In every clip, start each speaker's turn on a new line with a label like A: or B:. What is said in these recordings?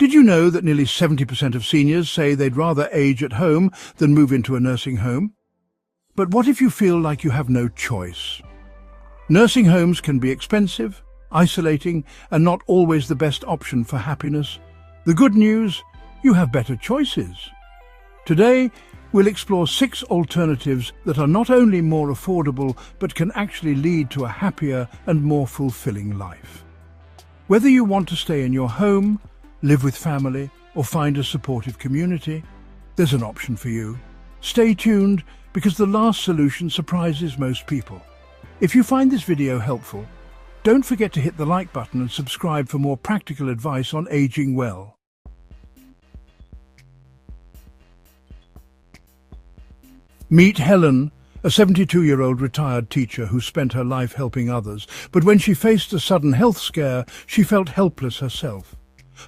A: Did you know that nearly 70% of seniors say they'd rather age at home than move into a nursing home? But what if you feel like you have no choice? Nursing homes can be expensive, isolating, and not always the best option for happiness. The good news, you have better choices. Today, we'll explore 6 alternatives that are not only more affordable, but can actually lead to a happier and more fulfilling life. Whether you want to stay in your home, live with family, or find a supportive community, there's an option for you. Stay tuned, because the last solution surprises most people. If you find this video helpful, don't forget to hit the like button and subscribe for more practical advice on aging well. Meet Helen, a 72-year-old retired teacher who spent her life helping others, but when she faced a sudden health scare, she felt helpless herself.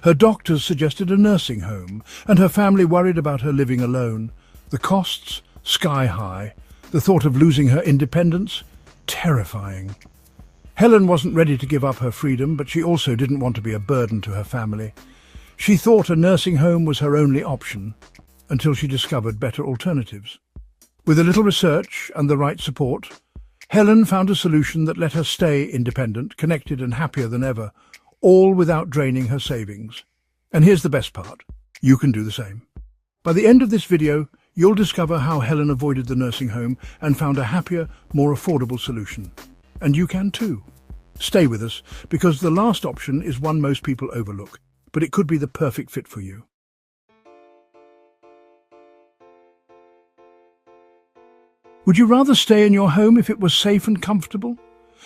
A: Her doctors suggested a nursing home, and her family worried about her living alone. The costs, sky high. The thought of losing her independence, terrifying. Helen wasn't ready to give up her freedom, but she also didn't want to be a burden to her family. She thought a nursing home was her only option, until she discovered better alternatives. With a little research and the right support, Helen found a solution that let her stay independent, connected and happier than ever, all without draining her savings. And here's the best part. You can do the same. By the end of this video, you'll discover how Helen avoided the nursing home and found a happier, more affordable solution. And you can too. Stay with us, because the last option is one most people overlook, but it could be the perfect fit for you. Would you rather stay in your home if it was safe and comfortable?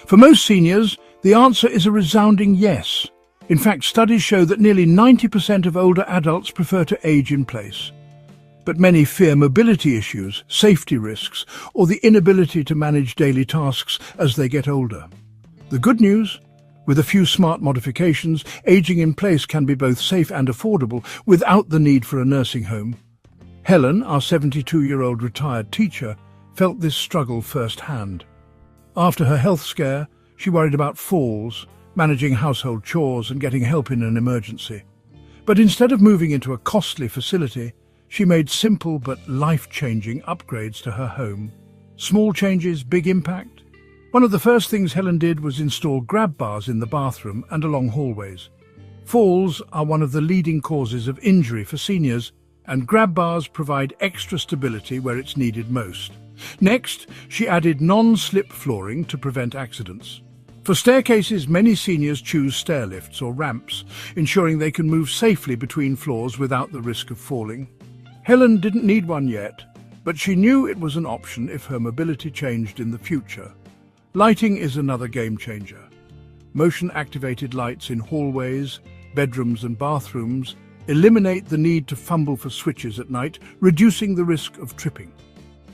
A: For most seniors, the answer is a resounding yes. In fact, studies show that nearly 90% of older adults prefer to age in place. But many fear mobility issues, safety risks, or the inability to manage daily tasks as they get older. The good news? With a few smart modifications, aging in place can be both safe and affordable without the need for a nursing home. Helen, our 72-year-old retired teacher, felt this struggle firsthand. After her health scare, she worried about falls, managing household chores and getting help in an emergency. But instead of moving into a costly facility, she made simple but life-changing upgrades to her home. Small changes, big impact. One of the first things Helen did was install grab bars in the bathroom and along hallways. Falls are one of the leading causes of injury for seniors, and grab bars provide extra stability where it's needed most. Next, she added non-slip flooring to prevent accidents. For staircases, many seniors choose stair lifts or ramps, ensuring they can move safely between floors without the risk of falling. Helen didn't need one yet, but she knew it was an option if her mobility changed in the future. Lighting is another game changer. Motion-activated lights in hallways, bedrooms and bathrooms eliminate the need to fumble for switches at night, reducing the risk of tripping.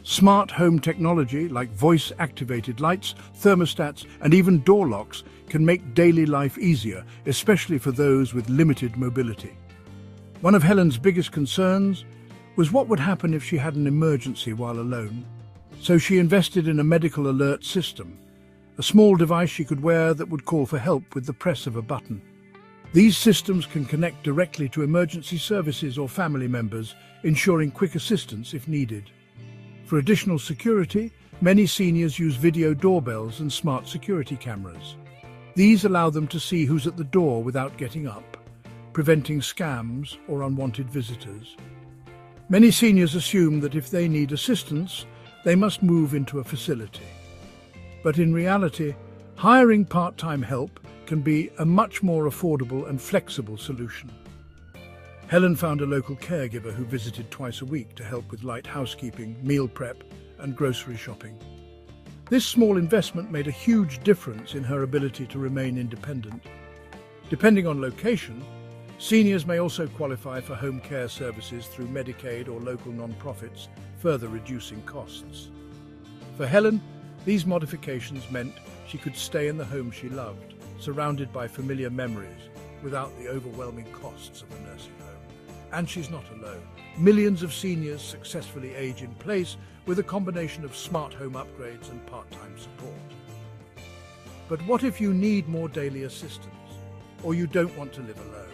A: Smart home technology like voice-activated lights, thermostats, and even door locks can make daily life easier, especially for those with limited mobility. One of Helen's biggest concerns was what would happen if she had an emergency while alone. So she invested in a medical alert system, a small device she could wear that would call for help with the press of a button. These systems can connect directly to emergency services or family members, ensuring quick assistance if needed. For additional security, many seniors use video doorbells and smart security cameras. These allow them to see who's at the door without getting up, preventing scams or unwanted visitors. Many seniors assume that if they need assistance, they must move into a facility. But in reality, hiring part-time help can be a much more affordable and flexible solution. Helen found a local caregiver who visited twice a week to help with light housekeeping, meal prep, and grocery shopping. This small investment made a huge difference in her ability to remain independent. Depending on location, seniors may also qualify for home care services through Medicaid or local non-profits, further reducing costs. For Helen, these modifications meant she could stay in the home she loved, surrounded by familiar memories, without the overwhelming costs of a nursing home. And she's not alone. Millions of seniors successfully age in place with a combination of smart home upgrades and part-time support. But what if you need more daily assistance, or you don't want to live alone?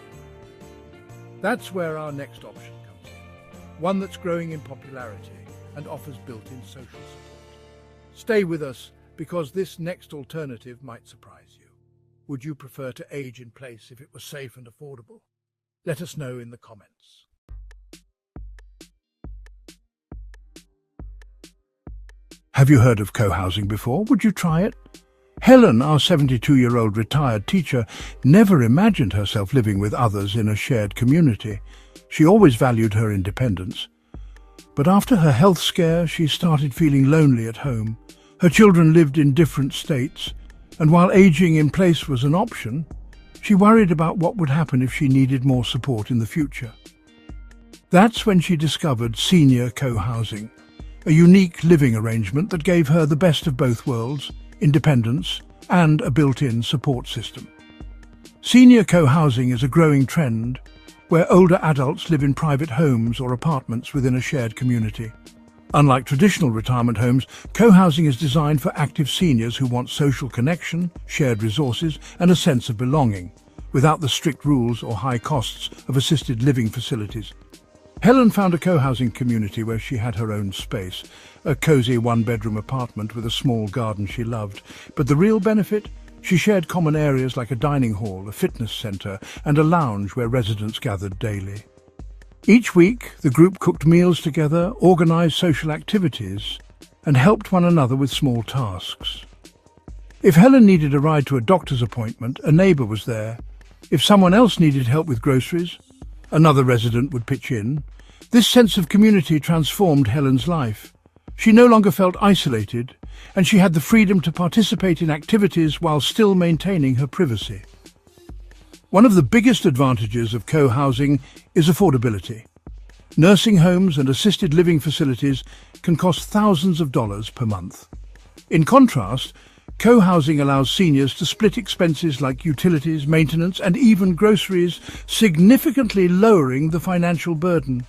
A: That's where our next option comes in, one that's growing in popularity and offers built-in social support. Stay with us because this next alternative might surprise you. Would you prefer to age in place if it was safe and affordable? Let us know in the comments. Have you heard of co-housing before? Would you try it? Helen, our 72-year-old retired teacher, never imagined herself living with others in a shared community. She always valued her independence. But after her health scare, she started feeling lonely at home. Her children lived in different states, and while aging in place was an option, she worried about what would happen if she needed more support in the future. That's when she discovered senior co-housing, a unique living arrangement that gave her the best of both worlds, independence and a built-in support system. Senior co-housing is a growing trend where older adults live in private homes or apartments within a shared community. Unlike traditional retirement homes, co-housing is designed for active seniors who want social connection, shared resources and a sense of belonging, without the strict rules or high costs of assisted living facilities. Helen found a co-housing community where she had her own space, a cosy one-bedroom apartment with a small garden she loved. But the real benefit? She shared common areas like a dining hall, a fitness centre, and a lounge where residents gathered daily. Each week, the group cooked meals together, organised social activities, and helped one another with small tasks. If Helen needed a ride to a doctor's appointment, a neighbour was there. If someone else needed help with groceries, another resident would pitch in. This sense of community transformed Helen's life. She no longer felt isolated, and she had the freedom to participate in activities while still maintaining her privacy. One of the biggest advantages of co-housing is affordability. Nursing homes and assisted living facilities can cost thousands of dollars per month. In contrast, co-housing allows seniors to split expenses like utilities, maintenance, and even groceries, significantly lowering the financial burden.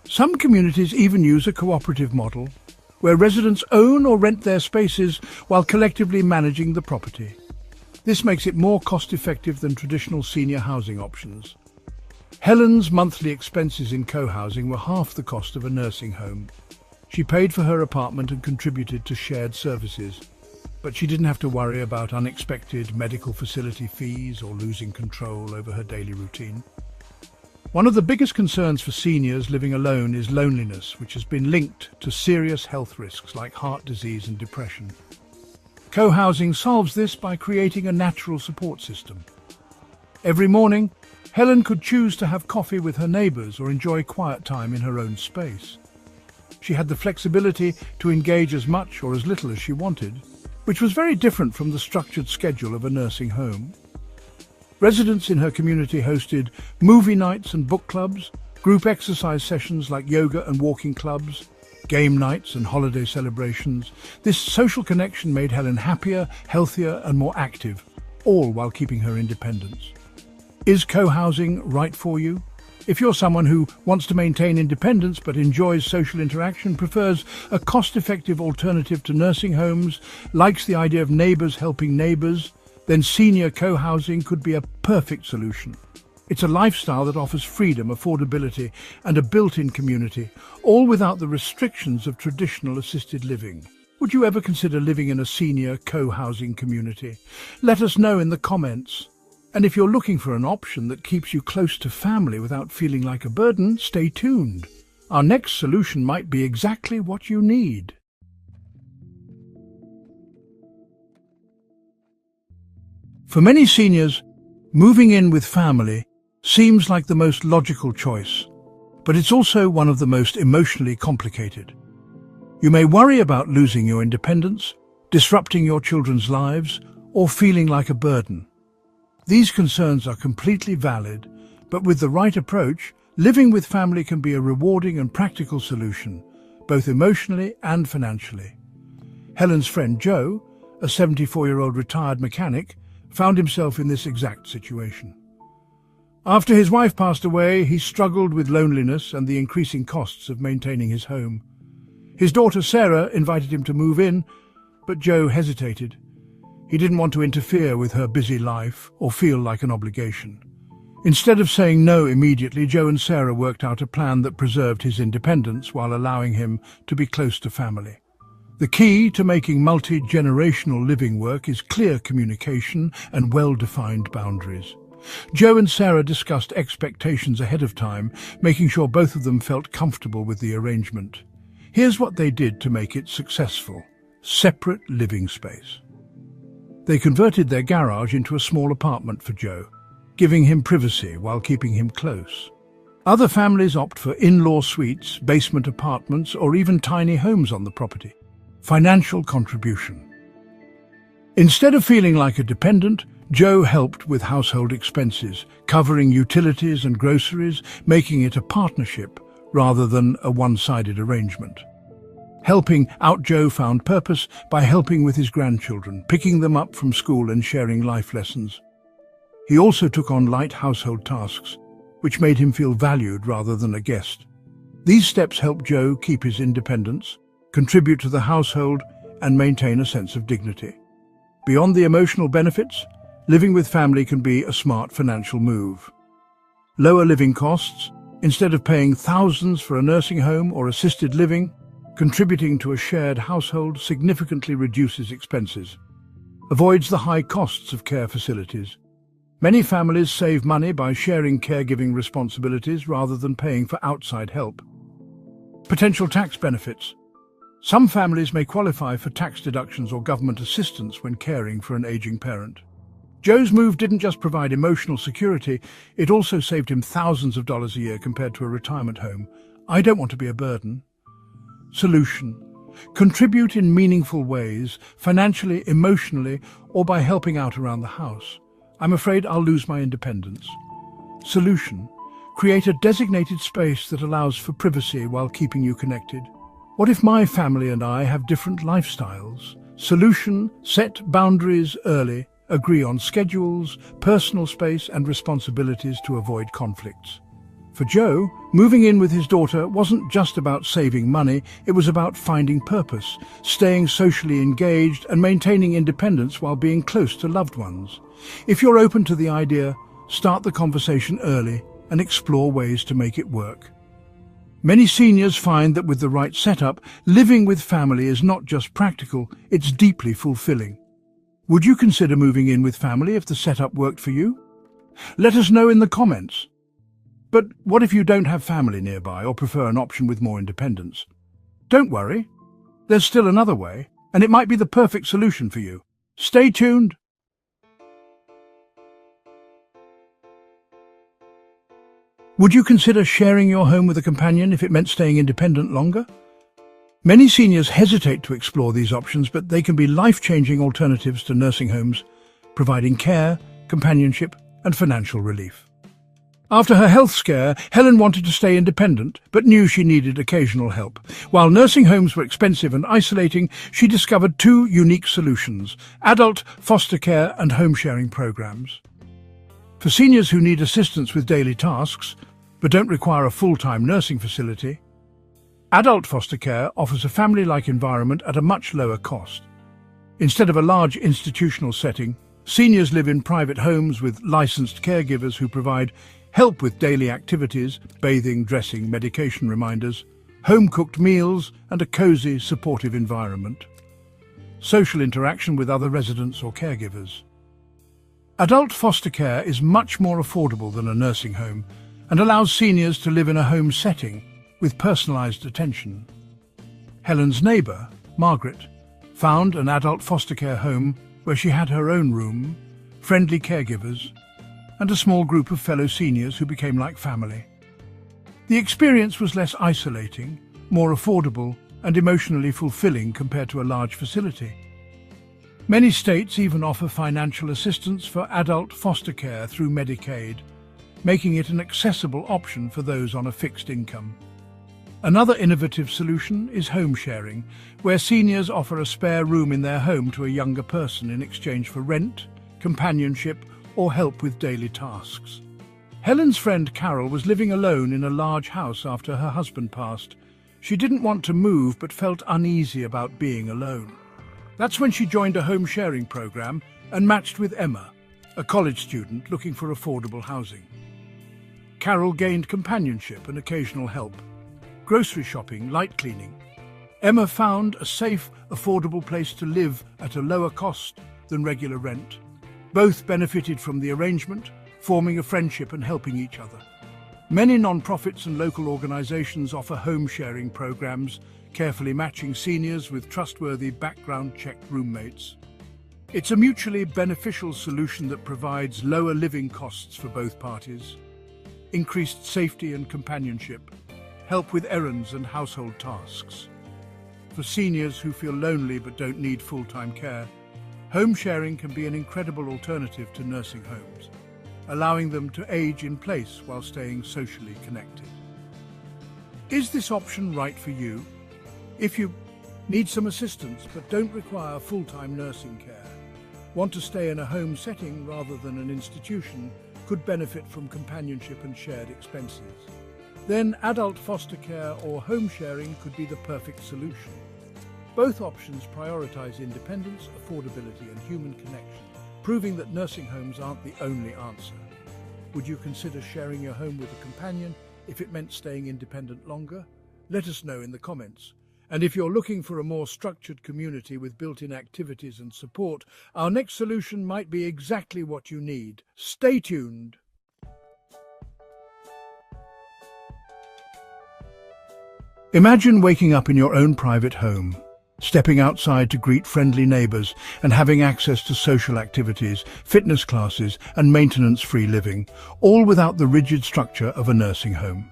A: Some communities even use a cooperative model, where residents own or rent their spaces while collectively managing the property. This makes it more cost-effective than traditional senior housing options. Helen's monthly expenses in co-housing were half the cost of a nursing home. She paid for her apartment and contributed to shared services, but she didn't have to worry about unexpected medical facility fees or losing control over her daily routine. One of the biggest concerns for seniors living alone is loneliness, which has been linked to serious health risks like heart disease and depression. Co-housing solves this by creating a natural support system. Every morning, Helen could choose to have coffee with her neighbours or enjoy quiet time in her own space. She had the flexibility to engage as much or as little as she wanted, which was very different from the structured schedule of a nursing home. Residents in her community hosted movie nights and book clubs, group exercise sessions like yoga and walking clubs, game nights and holiday celebrations. This social connection made Helen happier, healthier and more active, all while keeping her independence. Is co-housing right for you? If you're someone who wants to maintain independence but enjoys social interaction, prefers a cost-effective alternative to nursing homes, likes the idea of neighbours helping neighbours, then senior co-housing could be a perfect solution. It's a lifestyle that offers freedom, affordability and a built-in community, all without the restrictions of traditional assisted living. Would you ever consider living in a senior co-housing community? Let us know in the comments. And if you're looking for an option that keeps you close to family without feeling like a burden, stay tuned. Our next solution might be exactly what you need. For many seniors, moving in with family seems like the most logical choice, but it's also one of the most emotionally complicated. You may worry about losing your independence, disrupting your children's lives, or feeling like a burden. These concerns are completely valid, but with the right approach, living with family can be a rewarding and practical solution, both emotionally and financially. Helen's friend Joe, a 74-year-old retired mechanic, found himself in this exact situation. After his wife passed away, he struggled with loneliness and the increasing costs of maintaining his home. His daughter Sarah invited him to move in, but Joe hesitated. He didn't want to interfere with her busy life or feel like an obligation. Instead of saying no immediately, Joe and Sarah worked out a plan that preserved his independence while allowing him to be close to family. The key to making multi-generational living work is clear communication and well-defined boundaries. Joe and Sarah discussed expectations ahead of time, making sure both of them felt comfortable with the arrangement. Here's what they did to make it successful. Separate living space. They converted their garage into a small apartment for Joe, giving him privacy while keeping him close. Other families opt for in-law suites, basement apartments, or even tiny homes on the property. Financial contribution. Instead of feeling like a dependent, Joe helped with household expenses, covering utilities and groceries, making it a partnership rather than a one-sided arrangement. Helping out, Joe found purpose by helping with his grandchildren, picking them up from school and sharing life lessons. He also took on light household tasks, which made him feel valued rather than a guest. These steps helped Joe keep his independence, contribute to the household, and maintain a sense of dignity. Beyond the emotional benefits, living with family can be a smart financial move. Lower living costs. Instead of paying thousands for a nursing home or assisted living, contributing to a shared household significantly reduces expenses, avoids the high costs of care facilities. Many families save money by sharing caregiving responsibilities rather than paying for outside help. Potential tax benefits. Some families may qualify for tax deductions or government assistance when caring for an aging parent. Joe's move didn't just provide emotional security, it also saved him thousands of dollars a year compared to a retirement home. I don't want to be a burden. Solution. Contribute in meaningful ways, financially, emotionally, or by helping out around the house. I'm afraid I'll lose my independence. Solution. Create a designated space that allows for privacy while keeping you connected. What if my family and I have different lifestyles? Solution. Set boundaries early. Agree on schedules, personal space, and responsibilities to avoid conflicts. For Joe, moving in with his daughter wasn't just about saving money, it was about finding purpose, staying socially engaged, and maintaining independence while being close to loved ones. If you're open to the idea, start the conversation early and explore ways to make it work. Many seniors find that with the right setup, living with family is not just practical, it's deeply fulfilling. Would you consider moving in with family if the setup worked for you? Let us know in the comments. But what if you don't have family nearby or prefer an option with more independence? Don't worry. There's still another way, and it might be the perfect solution for you. Stay tuned. Would you consider sharing your home with a companion if it meant staying independent longer? Many seniors hesitate to explore these options, but they can be life-changing alternatives to nursing homes, providing care, companionship, and financial relief. After her health scare, Helen wanted to stay independent, but knew she needed occasional help. While nursing homes were expensive and isolating, she discovered two unique solutions: adult foster care and home-sharing programs. For seniors who need assistance with daily tasks, but don't require a full-time nursing facility, adult foster care offers a family-like environment at a much lower cost. Instead of a large institutional setting, seniors live in private homes with licensed caregivers who provide help with daily activities, bathing, dressing, medication reminders, home-cooked meals, and a cozy, supportive environment. Social interaction with other residents or caregivers. Adult foster care is much more affordable than a nursing home and allows seniors to live in a home setting with personalised attention. Helen's neighbour, Margaret, found an adult foster care home where she had her own room, friendly caregivers, and a small group of fellow seniors who became like family. The experience was less isolating, more affordable, and emotionally fulfilling compared to a large facility. Many states even offer financial assistance for adult foster care through Medicaid, making it an accessible option for those on a fixed income. Another innovative solution is home sharing, where seniors offer a spare room in their home to a younger person in exchange for rent, companionship, or help with daily tasks. Helen's friend Carol was living alone in a large house after her husband passed. She didn't want to move but felt uneasy about being alone. That's when she joined a home sharing program and matched with Emma, a college student looking for affordable housing. Carol gained companionship and occasional help. Grocery shopping, light cleaning. Emma found a safe, affordable place to live at a lower cost than regular rent. Both benefited from the arrangement, forming a friendship and helping each other. Many non-profits and local organisations offer home-sharing programs, carefully matching seniors with trustworthy background-checked roommates. It's a mutually beneficial solution that provides lower living costs for both parties, increased safety and companionship, help with errands and household tasks. For seniors who feel lonely but don't need full-time care, home sharing can be an incredible alternative to nursing homes, allowing them to age in place while staying socially connected. Is this option right for you? If you need some assistance but don't require full-time nursing care, want to stay in a home setting rather than an institution, could benefit from companionship and shared expenses, then adult foster care or home sharing could be the perfect solution. Both options prioritise independence, affordability and human connection, proving that nursing homes aren't the only answer. Would you consider sharing your home with a companion if it meant staying independent longer? Let us know in the comments. And if you're looking for a more structured community with built-in activities and support, our next solution might be exactly what you need. Stay tuned. Imagine waking up in your own private home, stepping outside to greet friendly neighbours and having access to social activities, fitness classes and maintenance-free living, all without the rigid structure of a nursing home.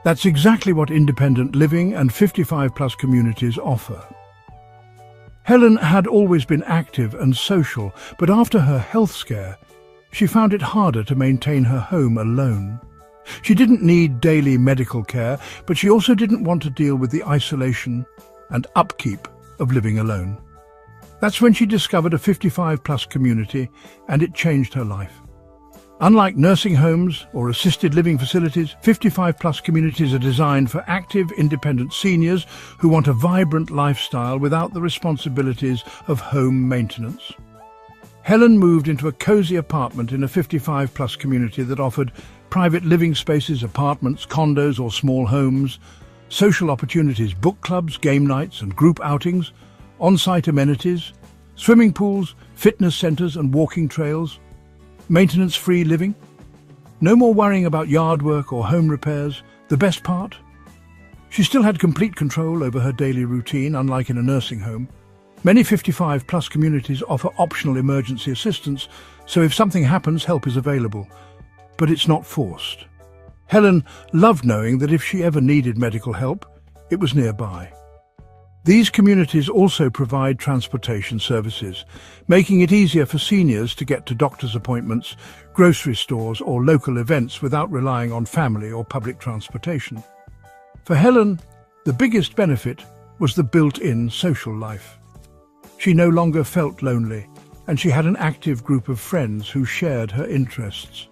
A: That's exactly what independent living and 55-plus communities offer. Helen had always been active and social, but after her health scare, she found it harder to maintain her home alone. She didn't need daily medical care, but she also didn't want to deal with the isolation and upkeep of living alone. That's when she discovered a 55-plus community, and it changed her life. Unlike nursing homes or assisted living facilities, 55-plus communities are designed for active, independent seniors who want a vibrant lifestyle without the responsibilities of home maintenance. Helen moved into a cosy apartment in a 55-plus community that offered private living spaces, apartments, condos or small homes, social opportunities, book clubs, game nights and group outings, on-site amenities, swimming pools, fitness centres and walking trails, maintenance-free living. No more worrying about yard work or home repairs. The best part? She still had complete control over her daily routine, unlike in a nursing home. Many 55-plus communities offer optional emergency assistance, so if something happens, help is available. But it's not forced. Helen loved knowing that if she ever needed medical help, it was nearby. These communities also provide transportation services, making it easier for seniors to get to doctor's appointments, grocery stores or local events without relying on family or public transportation. For Helen, the biggest benefit was the built-in social life. She no longer felt lonely, and she had an active group of friends who shared her interests.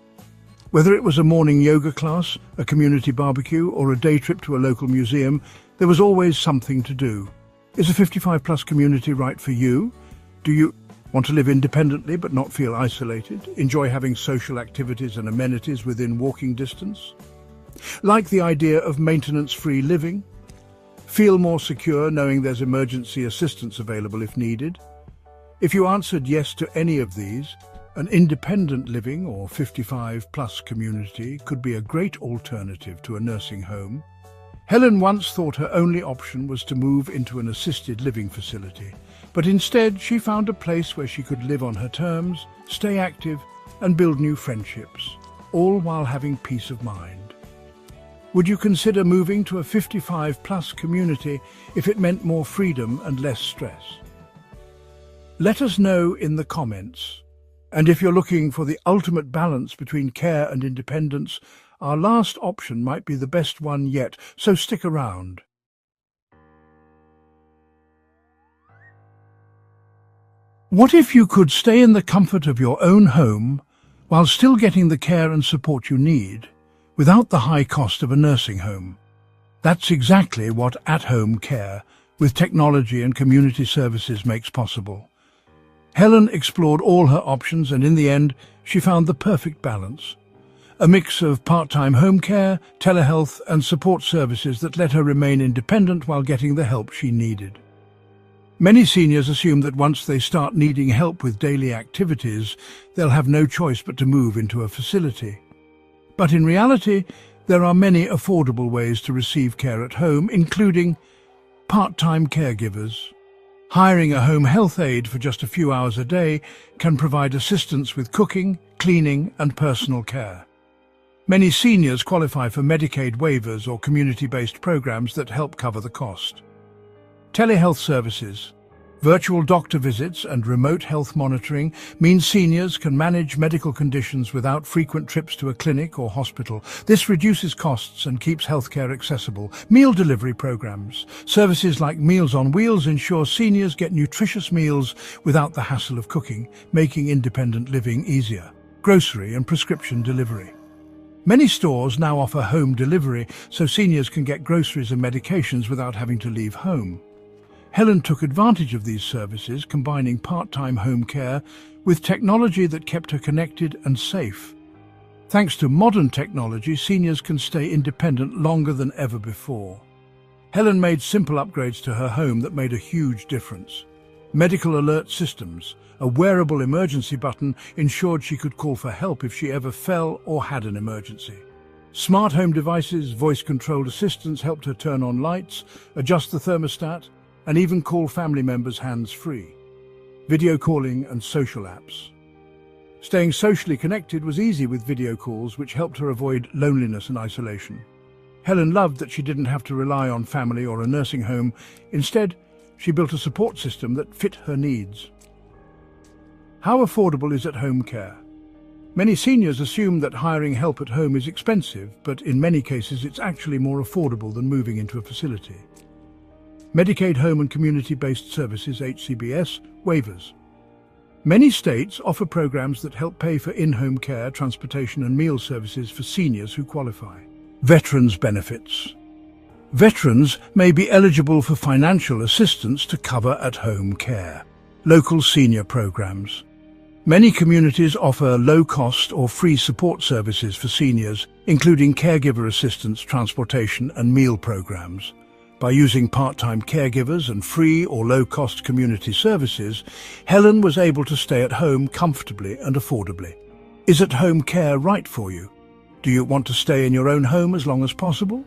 A: Whether it was a morning yoga class, a community barbecue, or a day trip to a local museum, there was always something to do. Is a 55-plus community right for you? Do you want to live independently but not feel isolated? Enjoy having social activities and amenities within walking distance? Like the idea of maintenance-free living? Feel more secure knowing there's emergency assistance available if needed? If you answered yes to any of these, an independent living or 55-plus community could be a great alternative to a nursing home. Helen once thought her only option was to move into an assisted living facility, but instead she found a place where she could live on her terms, stay active and build new friendships, all while having peace of mind. Would you consider moving to a 55-plus community if it meant more freedom and less stress? Let us know in the comments. And if you're looking for the ultimate balance between care and independence, our last option might be the best one yet, so stick around. What if you could stay in the comfort of your own home while still getting the care and support you need, without the high cost of a nursing home? That's exactly what at-home care, with technology and community services, makes possible. Helen explored all her options and in the end, she found the perfect balance. a mix of part-time home care, telehealth and support services that let her remain independent while getting the help she needed. Many seniors assume that once they start needing help with daily activities, they'll have no choice but to move into a facility. But in reality, there are many affordable ways to receive care at home, including part-time caregivers. Hiring a home health aide for just a few hours a day can provide assistance with cooking, cleaning and personal care. Many seniors qualify for Medicaid waivers or community-based programs that help cover the cost. Telehealth services, virtual doctor visits and remote health monitoring mean seniors can manage medical conditions without frequent trips to a clinic or hospital. This reduces costs and keeps healthcare accessible. Meal delivery programs. Services like Meals on Wheels ensure seniors get nutritious meals without the hassle of cooking, making independent living easier. Grocery and prescription delivery. Many stores now offer home delivery, so seniors can get groceries and medications without having to leave home. Helen took advantage of these services, combining part-time home care with technology that kept her connected and safe. Thanks to modern technology, seniors can stay independent longer than ever before. Helen made simple upgrades to her home that made a huge difference. Medical alert systems, a wearable emergency button, ensured she could call for help if she ever fell or had an emergency. Smart home devices, voice-controlled assistants helped her turn on lights, adjust the thermostat, and even call family members hands-free. Video calling and social apps. Staying socially connected was easy with video calls, which helped her avoid loneliness and isolation. Helen loved that she didn't have to rely on family or a nursing home. Instead, she built a support system that fit her needs. How affordable is at-home care? Many seniors assume that hiring help at home is expensive, but in many cases it's actually more affordable than moving into a facility. Medicaid Home and Community-Based Services, HCBS, waivers. Many states offer programs that help pay for in-home care, transportation and meal services for seniors who qualify. Veterans benefits. Veterans may be eligible for financial assistance to cover at-home care. Local senior programs. Many communities offer low-cost or free support services for seniors, including caregiver assistance, transportation and meal programs. By using part-time caregivers and free or low-cost community services, Helen was able to stay at home comfortably and affordably. Is at-home care right for you? Do you want to stay in your own home as long as possible?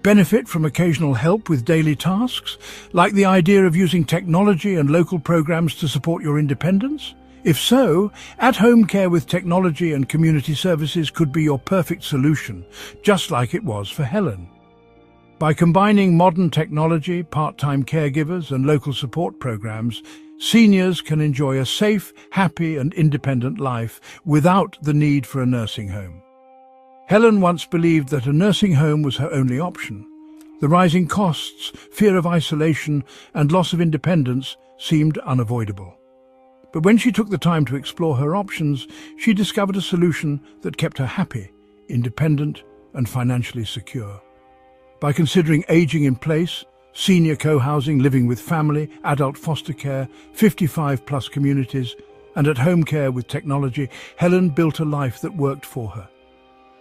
A: Benefit from occasional help with daily tasks, like the idea of using technology and local programs to support your independence? If so, at-home care with technology and community services could be your perfect solution, just like it was for Helen. By combining modern technology, part-time caregivers and local support programs, seniors can enjoy a safe, happy and independent life without the need for a nursing home. Helen once believed that a nursing home was her only option. The rising costs, fear of isolation and loss of independence seemed unavoidable. But when she took the time to explore her options, she discovered a solution that kept her happy, independent and financially secure. By considering aging in place, senior co-housing, living with family, adult foster care, 55-plus communities, and at-home care with technology, Helen built a life that worked for her.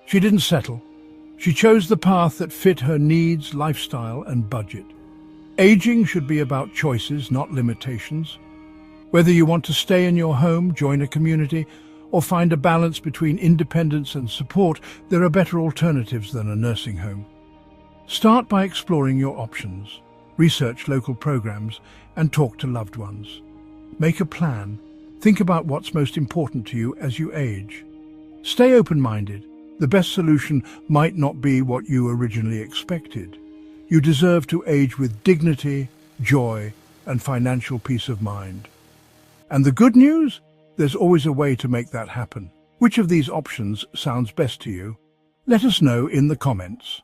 A: She didn't settle. She chose the path that fit her needs, lifestyle, and budget. Aging should be about choices, not limitations. Whether you want to stay in your home, join a community, or find a balance between independence and support, there are better alternatives than a nursing home. Start by exploring your options, research local programs, and talk to loved ones. Make a plan. Think about what's most important to you as you age. Stay open-minded. The best solution might not be what you originally expected. You deserve to age with dignity, joy, and financial peace of mind. And the good news? There's always a way to make that happen. Which of these options sounds best to you? Let us know in the comments.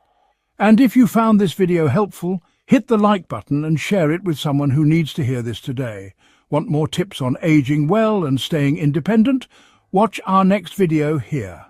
A: And if you found this video helpful, hit the like button and share it with someone who needs to hear this today. Want more tips on aging well and staying independent? Watch our next video here.